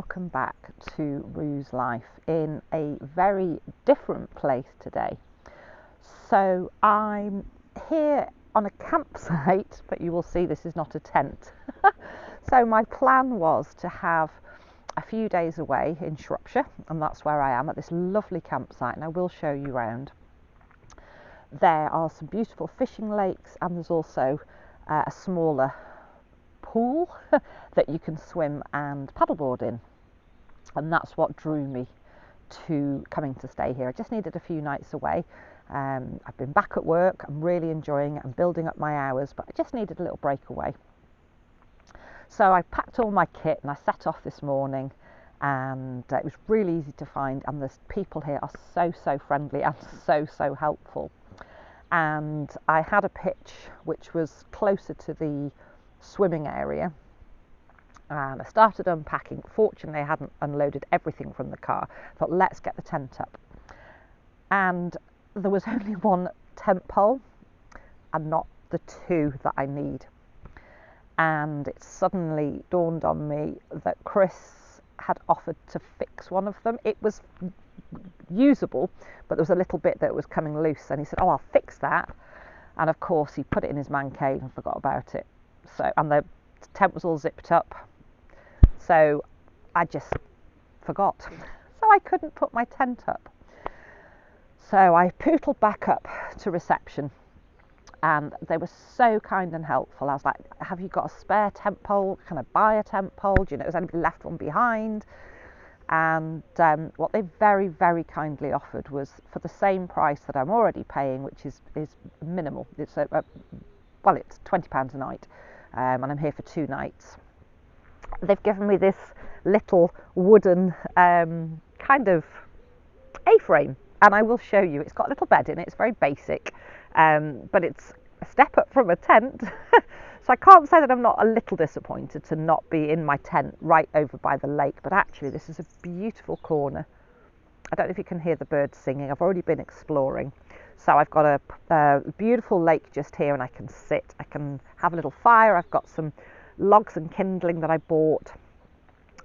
welcome back to Rue's Life in a very different place today. So I'm here on a campsite, but you will see this is not a tent. So my plan was to have a few days away in Shropshire, and that's where I am at this lovely campsite, and I will show you around. There are some beautiful fishing lakes, and there's also a smaller pool that you can swim and paddleboard in, and that's what drew me to coming to stay here. I just needed a few nights away. I've been back at work, I'm really enjoying it, I'm building up my hours, but I just needed a little break away. So I packed all my kit and I set off this morning, and it was really easy to find, and the people here are so friendly and so helpful. And I had a pitch which was closer to the swimming area, and I started unpacking. Fortunately I hadn't unloaded everything from the car. I thought, let's get the tent up, and there was only one tent pole and not the two that I need. And it suddenly dawned on me that Chris had offered to fix one of them. It was usable, but there was a little bit that was coming loose, and he said, oh, I'll fix that. And of course he put it in his man cave and forgot about it. So, and the tent was all zipped up, so I just forgot. So I couldn't put my tent up. So I pootled back up to reception, and they were so kind and helpful. I was like, have you got a spare tent pole? Can I buy a tent pole? Do you know, has anybody left one behind? And what they very kindly offered was, for the same price that I'm already paying, which is minimal. It's well, it's £20 a night, and I'm here for 2 nights. They've given me this little wooden kind of A-frame, and I will show you. It's got a little bed in it. It's very basic, but it's a step up from a tent. So I can't say that I'm not a little disappointed to not be in my tent right over by the lake, but actually this is a beautiful corner. I don't know if you can hear the birds singing. I've already been exploring. So I've got a beautiful lake just here, and I can sit, I can have a little fire. I've got some logs and kindling that I bought.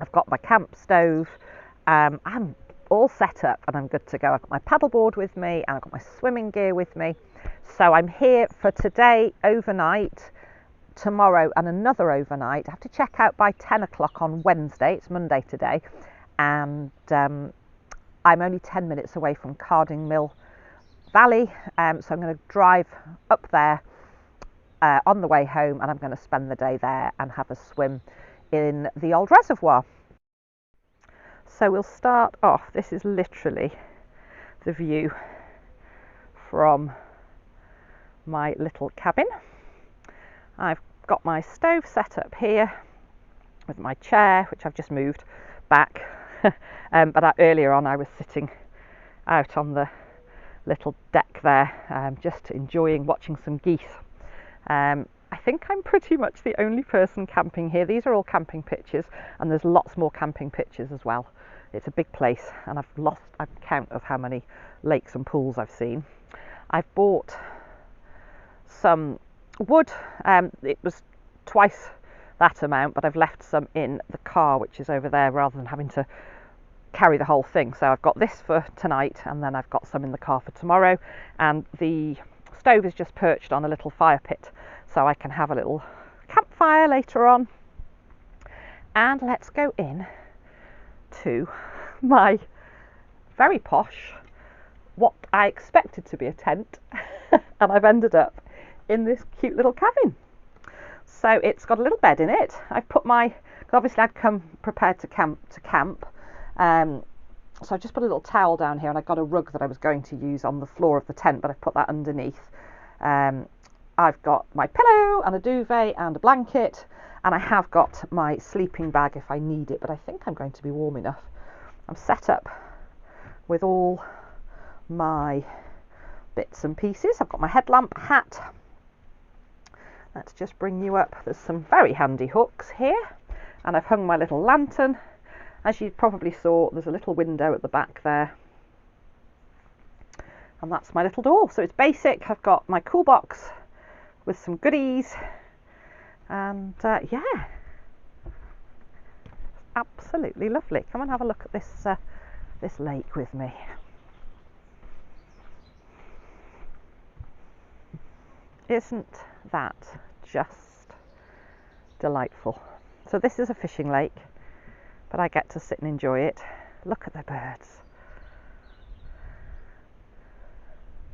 I've got my camp stove. I'm all set up and I'm good to go. I've got my paddleboard with me, and I've got my swimming gear with me. So I'm here for today, overnight, tomorrow and another overnight. I have to check out by 10 o'clock on Wednesday. It's Monday today, and I'm only 10 minutes away from Cardingmill Valley, so I'm going to drive up there on the way home, and I'm going to spend the day there and have a swim in the old reservoir. So we'll start off. This is literally the view from my little cabin. I've got my stove set up here with my chair, which I've just moved back. But earlier on I was sitting out on the little deck there, just enjoying watching some geese. I think I'm pretty much the only person camping here. These are all camping pitches, and there's lots more camping pitches as well. It's a big place, and I've lost count of how many lakes and pools I've seen. I've bought some wood. It was twice that amount, but I've left some in the car, which is over there, rather than having to carry the whole thing. So I've got this for tonight, and then I've got some in the car for tomorrow, and the stove is just perched on a little fire pit, so I can have a little campfire later on. And let's go in to my very posh, what I expected to be a tent, and I've ended up in this cute little cabin. So it's got a little bed in it. I've put my, because obviously I'd come prepared to camp. So I've just put a little towel down here, and I've got a rug that I was going to use on the floor of the tent, but I've put that underneath. I've got my pillow and a duvet and a blanket, and I have got my sleeping bag if I need it, but I think I'm going to be warm enough. I'm set up with all my bits and pieces. I've got my headlamp, hat. Let's just bring you up. There's some very handy hooks here, and I've hung my little lantern. As you probably saw, there's a little window at the back there, and that's my little door. So it's basic. I've got my cool box with some goodies, and yeah, absolutely lovely. Come and have a look at this lake with me. Isn't that just delightful? So this is a fishing lake, but I get to sit and enjoy it. Look at the birds.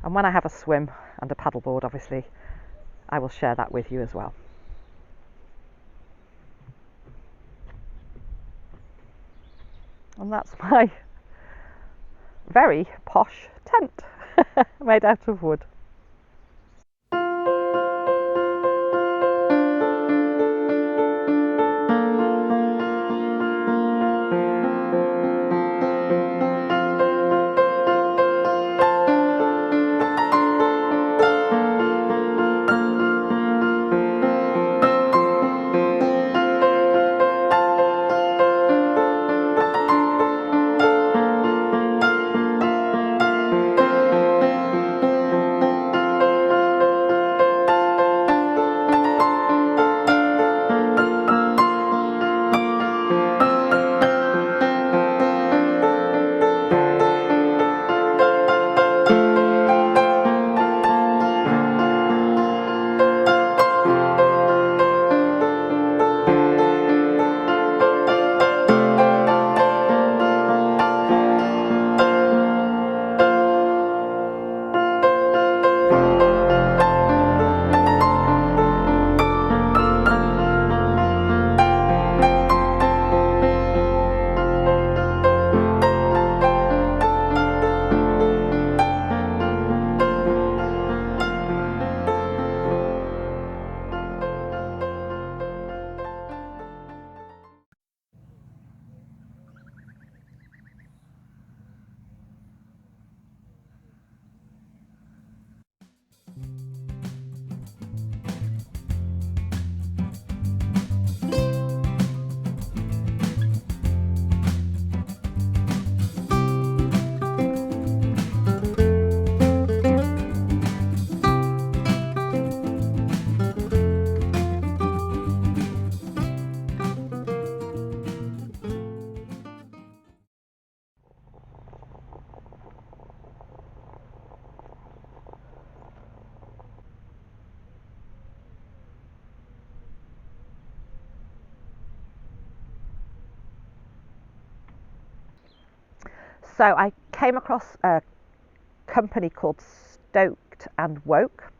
And when I have a swim and a paddleboard, obviously, I will share that with you as well. And that's my very posh tent made out of wood. So I came across a company called Stoked and Woke,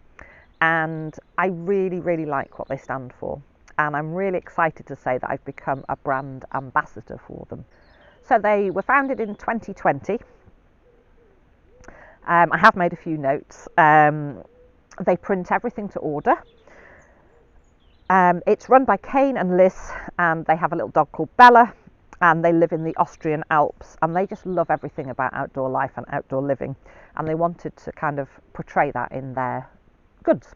and I really like what they stand for, and I'm really excited to say that I've become a brand ambassador for them. So they were founded in 2020. I have made a few notes. They print everything to order. It's run by Kane and Liz, and they have a little dog called Bella, and they live in the Austrian Alps, and they just love everything about outdoor life and outdoor living, and they wanted to kind of portray that in their goods.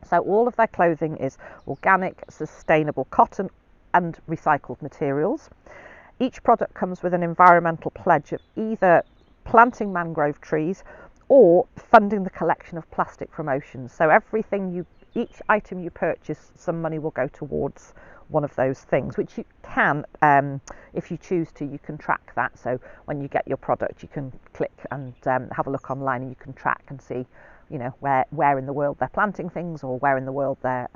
So all of their clothing is organic, sustainable cotton and recycled materials. Each product comes with an environmental pledge of either planting mangrove trees or funding the collection of plastic from oceans. So each item you purchase, some money will go towards one of those things, which you can, if you choose to, you can track that. So when you get your product, you can click and have a look online, and you can track and see, you know, where in the world they're planting things, or where in the world they're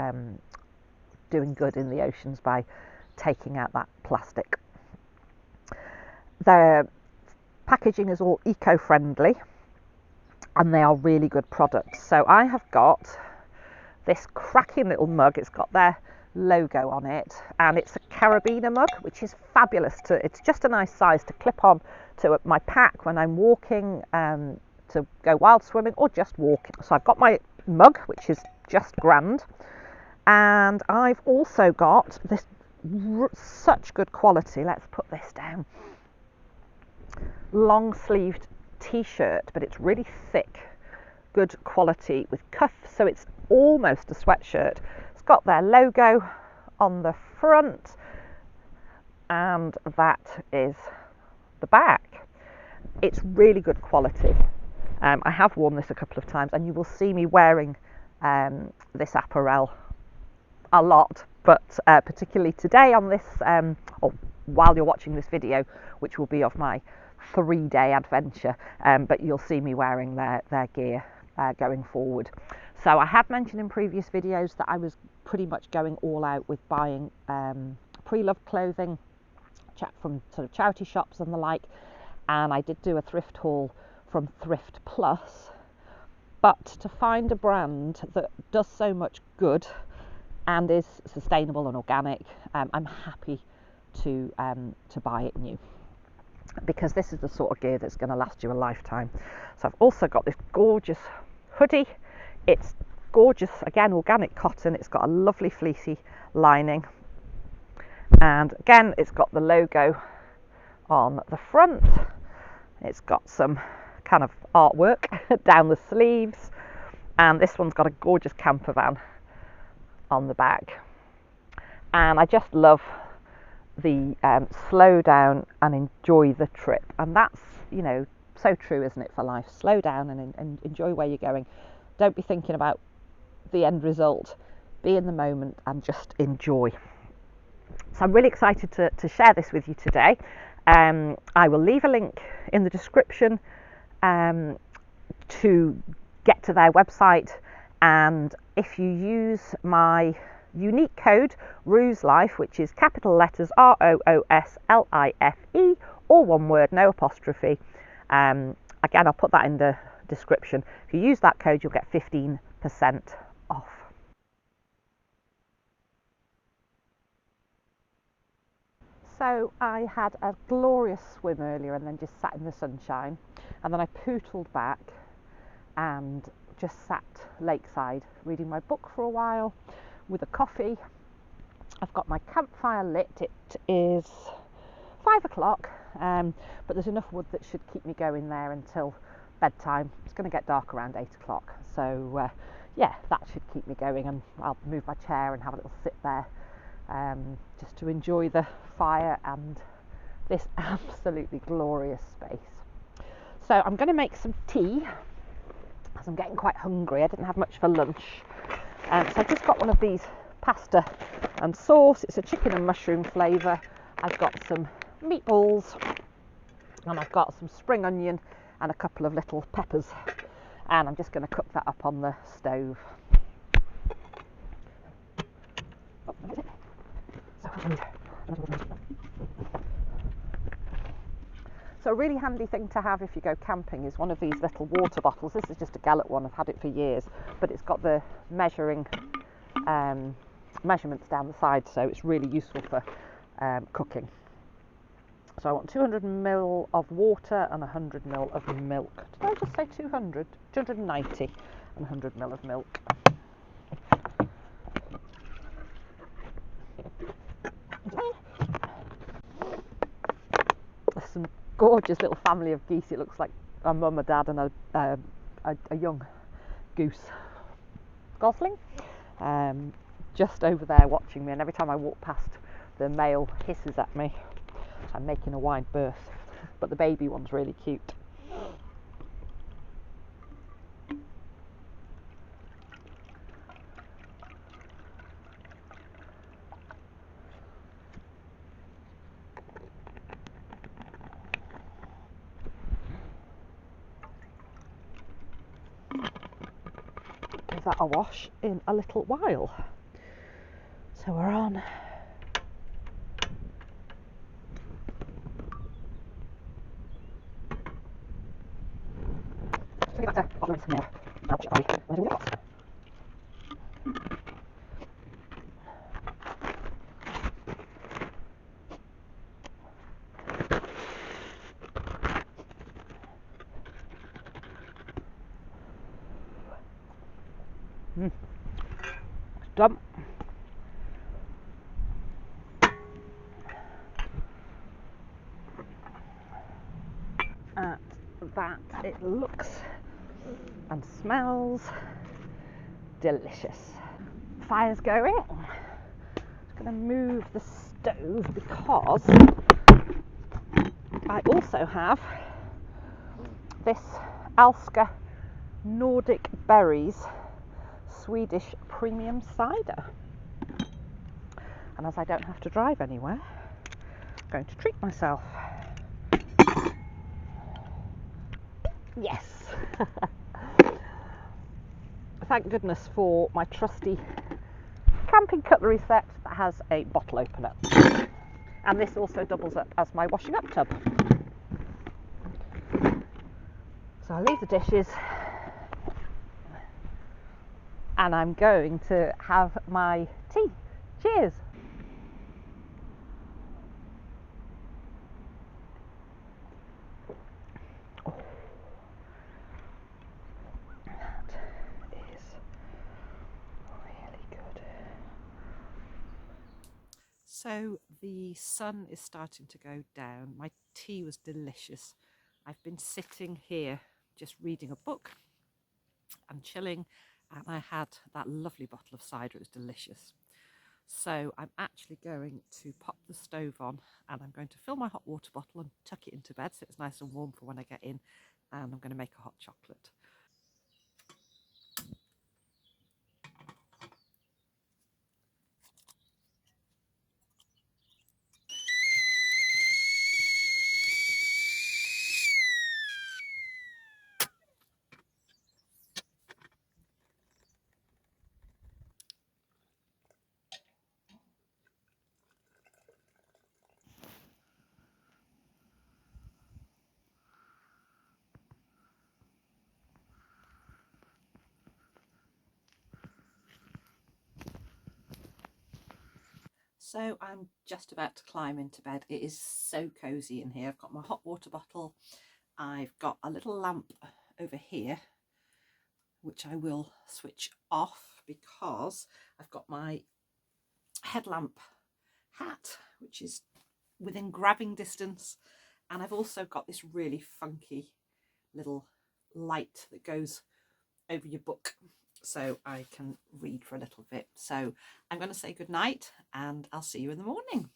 doing good in the oceans by taking out that plastic. Their packaging is all eco-friendly, and they are really good products. So I have got this cracking little mug. It's got their logo on it, and it's a carabiner mug, which is fabulous. It's just a nice size to clip on to my pack when I'm walking, to go wild swimming or just walking. So I've got my mug, which is just grand, and I've also got this such good quality, let's put this down, long sleeved t-shirt, but it's really thick, good quality with cuffs, so it's almost a sweatshirt. It's got their logo on the front, and that is the back. It's really good quality. I have worn this a couple of times, and you will see me wearing this apparel a lot, but particularly today on this, or while you're watching this video, which will be of my 3-day adventure, but you'll see me wearing their gear going forward. So I had mentioned in previous videos that I was pretty much going all out with buying pre-loved clothing from sort of charity shops and the like, and I did do a thrift haul from Thrift Plus, but to find a brand that does so much good and is sustainable and organic, I'm happy to buy it new, because this is the sort of gear that's going to last you a lifetime. So I've also got this gorgeous hoodie. It's gorgeous, again, organic cotton. It's got a lovely fleecy lining, and again it's got the logo on the front. It's got some kind of artwork down the sleeves, and this one's got a gorgeous camper van on the back. And I just love the slow down and enjoy the trip, and that's, you know, so true, isn't it, for life? Slow down and enjoy where you're going. Don't be thinking about the end result, be in the moment and just enjoy. So I'm really excited to share this with you today. I will leave a link in the description to get to their website, and if you use my unique code ROOSLIFE, which is capital letters ROOSLIFE, all one word, no apostrophe, again I'll put that in the description. If you use that code, you'll get 15% off. So I had a glorious swim earlier and then just sat in the sunshine, and then I pootled back and just sat lakeside reading my book for a while with a coffee. I've got my campfire lit. It is 5 o'clock, but there's enough wood that should keep me going there until bedtime. It's going to get dark around 8 o'clock, so yeah, that should keep me going, and I'll move my chair and have a little sit there, just to enjoy the fire and this absolutely glorious space. So I'm going to make some tea, as I'm getting quite hungry. I didn't have much for lunch, so I've just got one of these pasta and sauce. It's a chicken and mushroom flavour. I've got some meatballs, and I've got some spring onion and a couple of little peppers, and I'm just going to cook that up on the stove. So a really handy thing to have if you go camping is one of these little water bottles. This is just a gallon one, I've had it for years, but it's got the measurements down the side, so it's really useful for cooking. So I want 200 ml of water and 100 ml of milk. Did I just say 200? 290 and 100 ml of milk. There's some gorgeous little family of geese. It looks like a mum, a dad and a young goose gosling, just over there watching me, and every time I walk past, the male hisses at me. I'm making a wide berth, but the baby one's really cute. Is that a wash in a little while? So we're on. Done. At that, it looks and smells delicious. Fire's going. Just going to move the stove because I also have this Alska Nordic Berries Swedish premium cider, and as I don't have to drive anywhere, going to treat myself. Yes. Thank goodness for my trusty camping cutlery set that has a bottle opener. And this also doubles up as my washing up tub. So I'll leave the dishes and I'm going to have my tea. Cheers. Oh, that is really good. So the sun is starting to go down. My tea was delicious. I've been sitting here just reading a book and chilling, and I had that lovely bottle of cider. It was delicious. So I'm actually going to pop the stove on and I'm going to fill my hot water bottle and tuck it into bed so it's nice and warm for when I get in, and I'm going to make a hot chocolate. So I'm just about to climb into bed. It is so cozy in here. I've got my hot water bottle. I've got a little lamp over here, which I will switch off because I've got my headlamp hat, which is within grabbing distance. And I've also got this really funky little light that goes over your book so I can read for a little bit. So I'm going to say good night and I'll see you in the morning.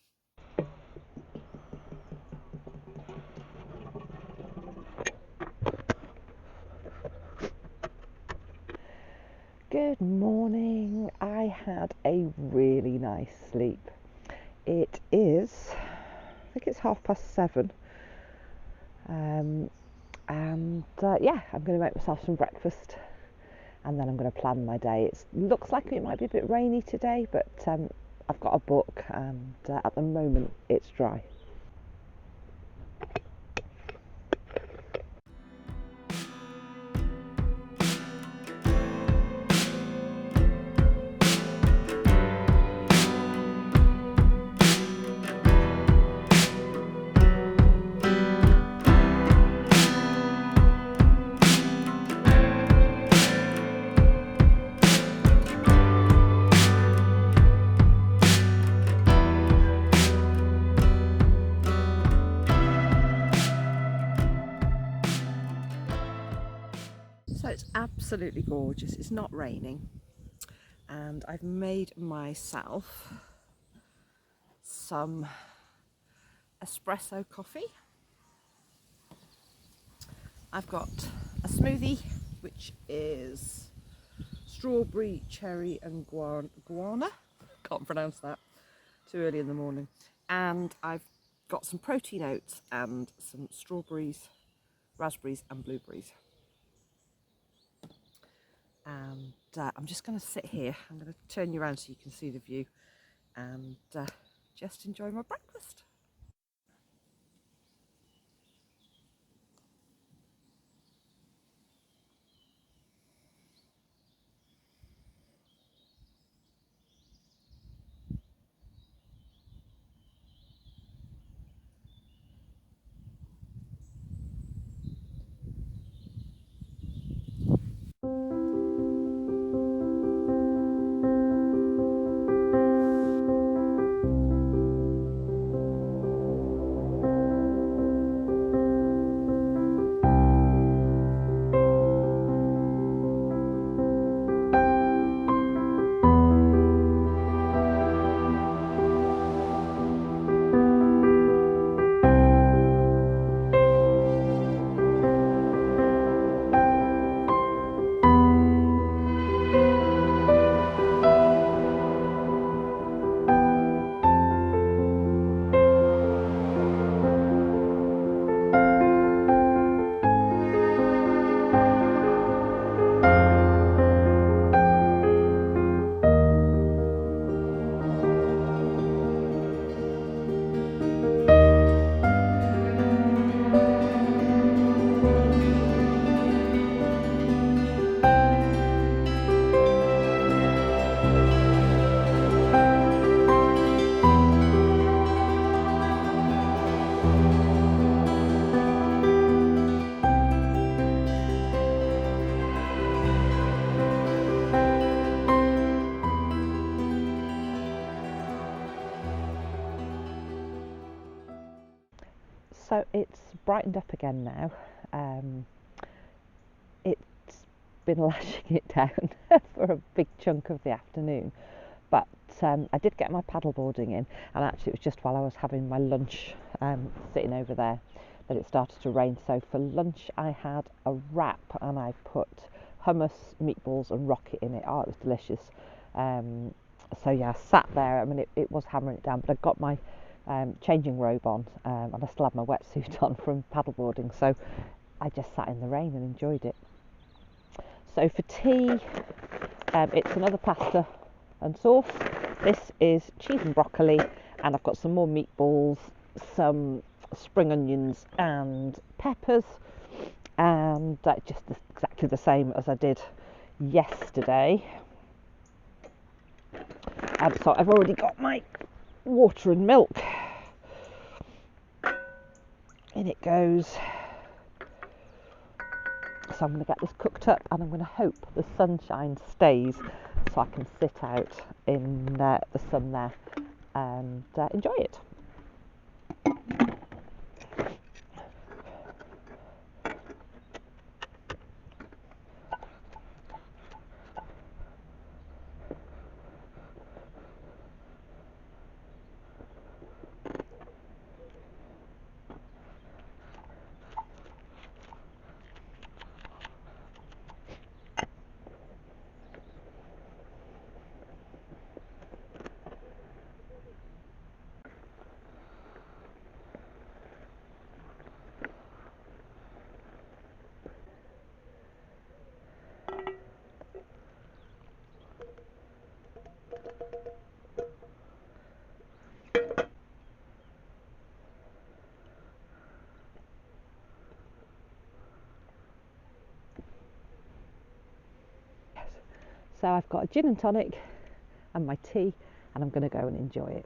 Good morning. I had a really nice sleep. It is, I think it's 7:30. Yeah, I'm going to make myself some breakfast and then I'm going to plan my day. It looks like it might be a bit rainy today, but I've got a book and at the moment it's dry. So it's absolutely gorgeous. It's not raining and I've made myself some espresso coffee. I've got a smoothie which is strawberry, cherry and guana. Can't pronounce that, too early in the morning. And I've got some protein oats and some strawberries, raspberries and blueberries. And I'm just going to sit here. I'm going to turn you around so you can see the view and just enjoy my breakfast. So it's brightened up again now. It's been lashing it down for a big chunk of the afternoon, but I did get my paddleboarding in, and actually it was just while I was having my lunch sitting over there that it started to rain. So for lunch I had a wrap and I put hummus, meatballs and rocket in it. Oh, it was delicious. So yeah, I sat there. I mean, it was hammering it down, but I got my changing robe on, and I still had my wetsuit on from paddleboarding, so I just sat in the rain and enjoyed it. So for tea, it's another pasta and sauce. This is cheese and broccoli, and I've got some more meatballs, some spring onions and peppers, and just exactly the same as I did yesterday. So I've already got my water and milk. In it goes. So I'm going to get this cooked up, and I'm going to hope the sunshine stays so I can sit out in the sun there and enjoy it. So I've got a gin and tonic and my tea, and I'm going to go and enjoy it.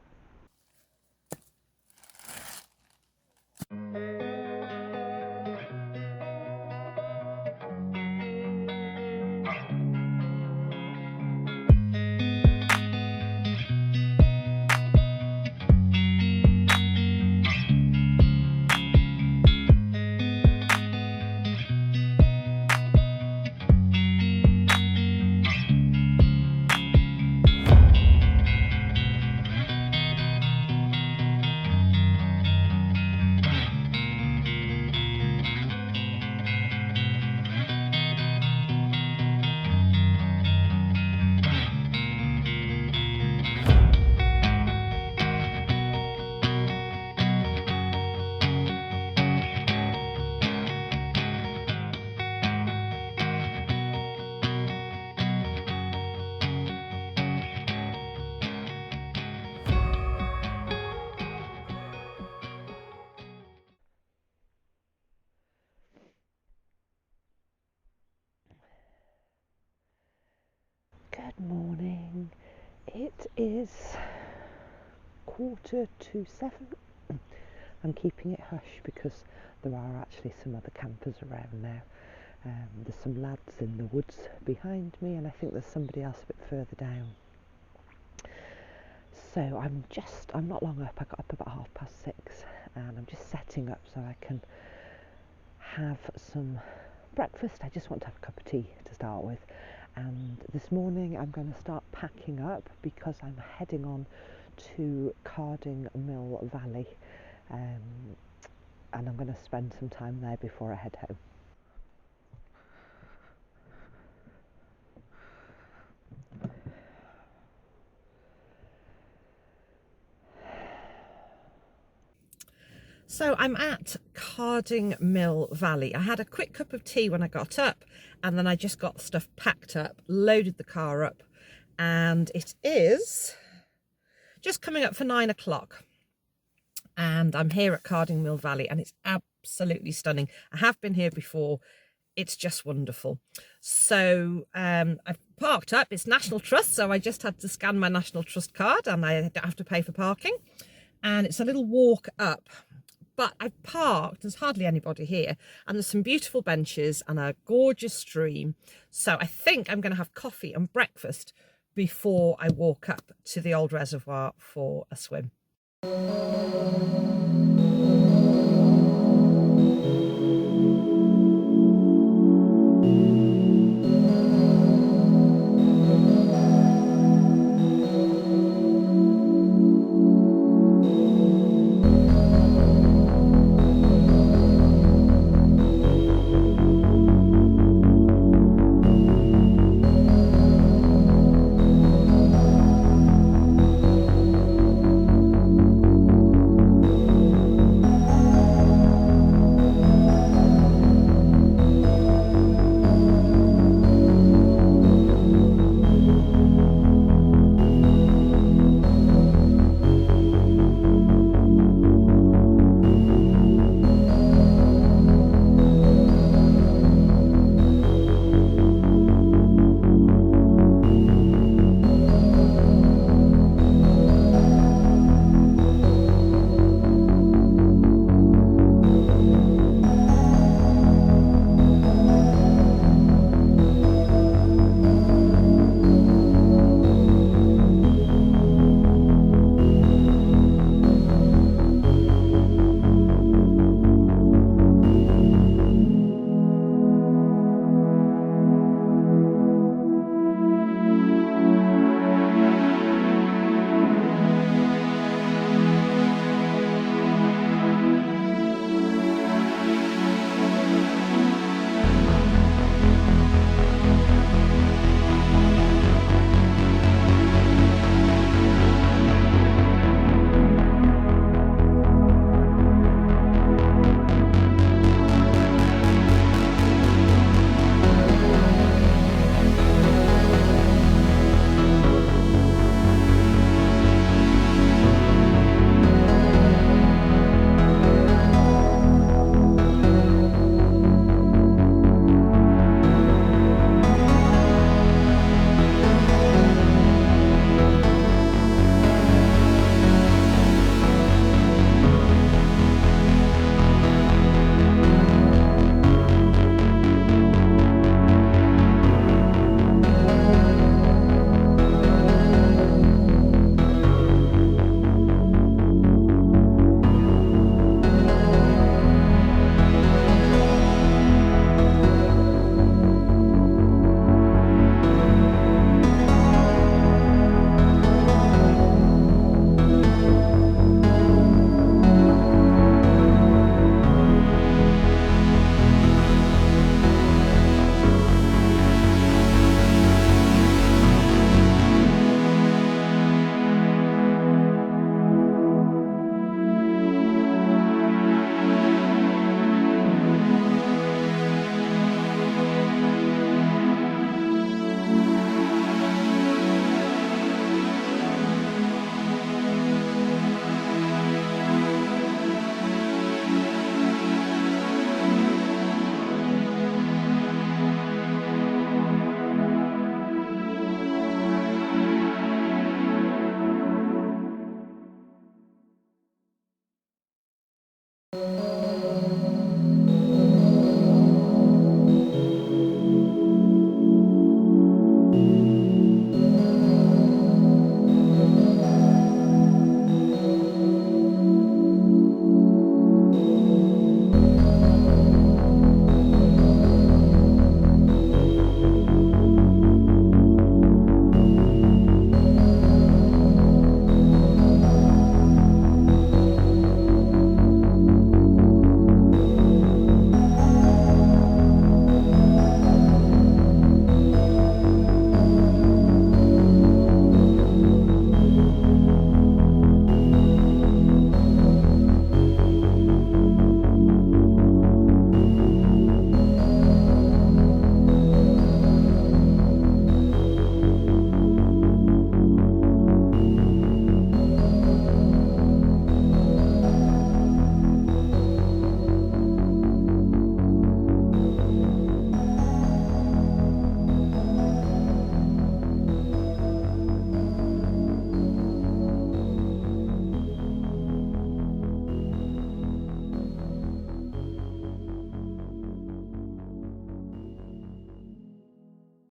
Good morning. It is 6:45. I'm keeping it hush because there are actually some other campers around now. There's some lads in the woods behind me, and I think there's somebody else a bit further down. So I'm not long up. I got up about 6:30, and I'm just setting up so I can have some breakfast. I just want to have a cup of tea to start with. And this morning I'm going to start packing up because I'm heading on to Carding Mill Valley, and I'm going to spend some time there before I head home. So I'm at Carding Mill Valley. I had a quick cup of tea when I got up, and then I just got stuff packed up, loaded the car up, and it is just coming up for 9 o'clock. And I'm here at Carding Mill Valley, and it's absolutely stunning. I have been here before. It's just wonderful. So I've parked up. It's National Trust, so I just had to scan my National Trust card, and I don't have to pay for parking. And it's a little walk up. But I've parked, there's hardly anybody here, and there's some beautiful benches and a gorgeous stream. So I think I'm going to have coffee and breakfast before I walk up to the old reservoir for a swim. you.